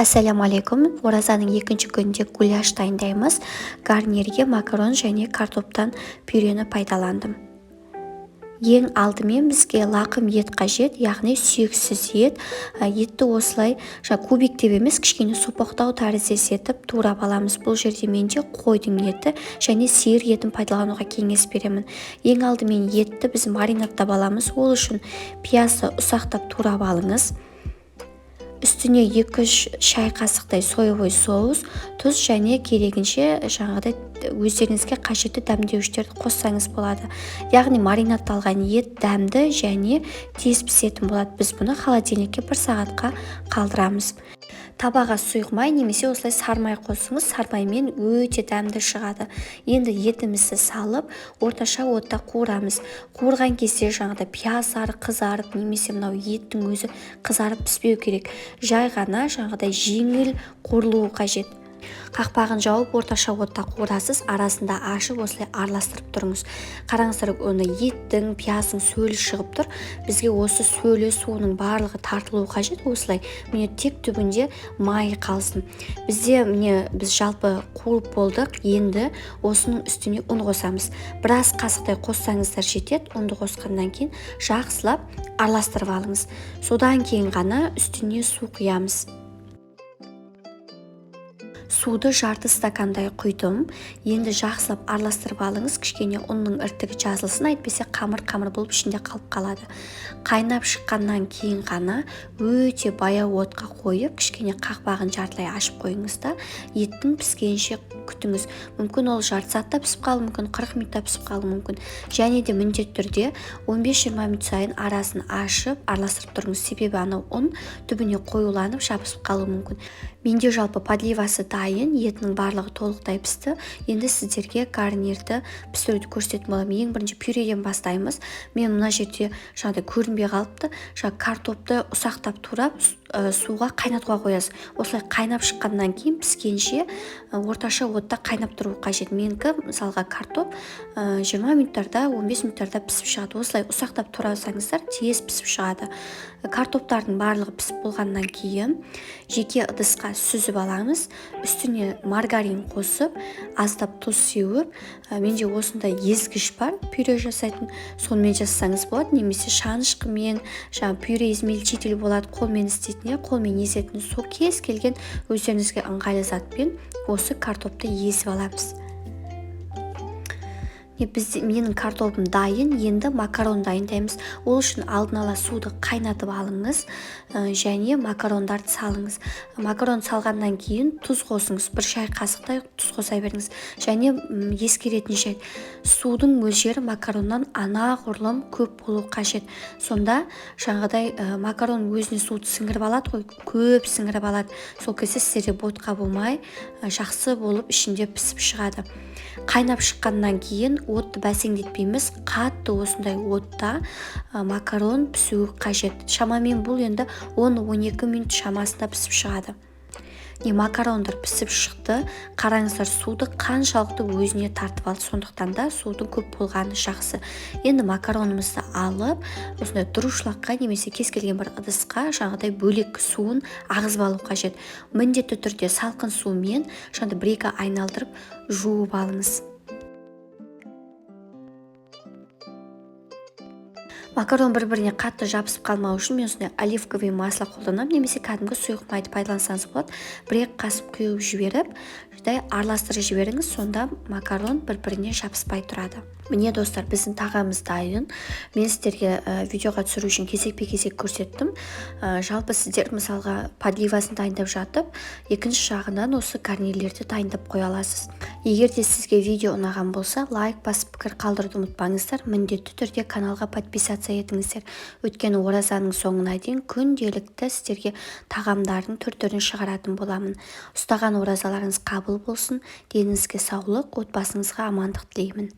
Ассаляму алейкум. Оразаның екінші күнінде гуляш дайындаймыз. Гарнирге макарон және картоптан пюрені пайдаландым. Ең алдымен бізге лақым ет қажет, яғни сүйексіз ет. Етті осылай кубик деп емес, кішкене сопақтау тәріздес етіп турап аламыз. Бұл жерде менде қойдың еті және сиыр етін пайдалануға кеңес беремін. Ең алдымен етті біз маринадтап аламыз. Ол үшін пиязды ұсақтап турап алыңыз. Үстіне 2-3 шай қасықтай соевой соус, тұз және керегінше жаңағыдай өздеріңізге қажетті дәмдеуіштерді қоссаңыз болады. Яғни маринадталған ет дәмді және тез пісетін болады. Біз бұны холодильникке 1 сағатқа қалдырамыз. Табаға сұйық немесе осылай сармай қосыңыз. Сармаймен өте дәмді шығады. Енді етімізді салып, орташа отта қуырамыз. Қуырған кезде жаңағыда пияздар қызарып, немесе мынау еттің өзі қызарып піспеу керек. Жай ғана жаңағыдай жеңіл қуырылуы қажет. Қақпағын жауып, орташа отта қуырасыз, арасында ашып, осылай араластырып тұрыңыз. Қараңыздар, оны еттің, пияздың сөлі шығып тұр. Бізге осы сөлі, суының барлығы тартылуы қажет. Осылай, міне тек түбінде май қалсын. Біз жалпы қуырып болдық. Енді осының үстіне ұн қосамыз. Біраз қасықтай қоссаңыздар жетеді. Ұнды қосқаннан кейін жақсылап араластырып алыңыз. Содан кейін ғана үстіне су құямыз. Суды жарты стакандай құйдым. Енді жақсылап араластырып алыңыз. Кішкене ұнның іртігі жазылсын, әйтпесе қамыр болып ішінде қалып қалады. Қайнап шыққаннан кейін ғана өте баяу отқа қойып, кішкене қақпағын жартылай ашып қойыңыз да, еттің піскенше күтіңіз. Мүмкін ол жарты сағатта пісіп қалуы мүмкін, 40 минутта пісіп қалуы мүмкін. Және де міндетті түрде 15-20 минут сайын арасын ашып, араластырып тұрыңыз. Себебі анау ұн түбіне қоюланып, жабысып қалуы мүмкін. Менде жалпы подливасы дайын, етінің барлығы толықтай пісті. Енді сіздерге гарнирді пісіруді көрсететін боламын. Ең бірінші пюреден бастаймыз. Мен мына жерде жаңағыдай көрінбей қалыпты. Картопты ұсақтап турап, суға қайнатуға қоясыз. Осылай қайнап шыққаннан кейін піскенше орташа отта қайнап тұру қажет. Менікі мысалға картоп 20 минуттарда, 15 минуттарда пісіп шығады. Осылай ұсақтап турасаңыздар тез пісіп шығады. Картоптардың барлығы пісіп болғаннан кейін жеке ыдысқа сүзіп аламыз. Үстіне маргарин қосып, аздап тұз сеуіп, менде осындай езгіш бар, пюре жасайтын, сонымен жасасаңыз болады, немесе шанышқымен, пюре измельчитель болады, қолмен істейтін, қолмен езетін, сол кез келген өздеріңізге ыңғайлы затпен осы картопты езіп аламыз. Менің картопым дайын, енді макарон дайындаймыз. Ол үшін алдын ала суды қайнатып алыңыз және макарондарды салыңыз. Макарон салғаннан кейін тұз қосыңыз, 1 шай қасықтай тұз қоса беріңіз. Және ескеретін жайт, судың мөлшері макароннан анағұрлым көп болу қажет. Сонда жаңағыдай макарон өзіне суды сіңіріп алады ғой, көп сіңіріп алады. Сол кезде сіздерде ботқа болмай, жақсы болып ішінде пісіп шығады. Қайнап шыққаннан кейін отты бәсеңдетпейміз, қатты осындай отта макарон пісуі қажет. Шамамен бұл енді 10-12 минут шамасында пісіп шығады. Макарондар пісіп шықты. Қараңыздар, суды қаншалықты өзіне тартып алды, сондықтан да судың көп болғаны жақсы. Енді макаронымызды алып, осындай дұрышлаққа немесе кез келген бір ыдысқа жаңағыдай бөлек суын ағызып алу қажет. Міндетті түрде салқын сумен жаңағыдай 1-2 айналдырып жуып алыңыз. Макарон бір-біріне қатты жабысып қалмау үшін мен осындай оливковый масло қолданамын, немесе кәдімгі сұйық майды пайдалансаңыз болады. 1-2 қасып құйып жіберіп, араластырып жіберіңіз, сонда макарон бір-біріне жабыспай тұрады. Міне достар, біздің тағамыз дайын. Мен сіздерге видеоға түсіру үшін кезек көрсеттім. Жалпы сіздер мысалға подливасын дайындап жатып, екінші жағынан осы гарнирлерді дайындап қоя аласыз. Егер де сізге видео ұнаған болса, лайк басып пікір қалдыруды ұмытпаңыздар. Міндетті түрде каналға подписаться етіңіздер. Өйткені оразаның соңына дейін күнделікті сіздерге тағамдардың түр-түрін шығаратын боламын. Ұстаған оразаларыңыз қабыл болсын, деніңізге саулық, отбасыңызға амандық тілеймін.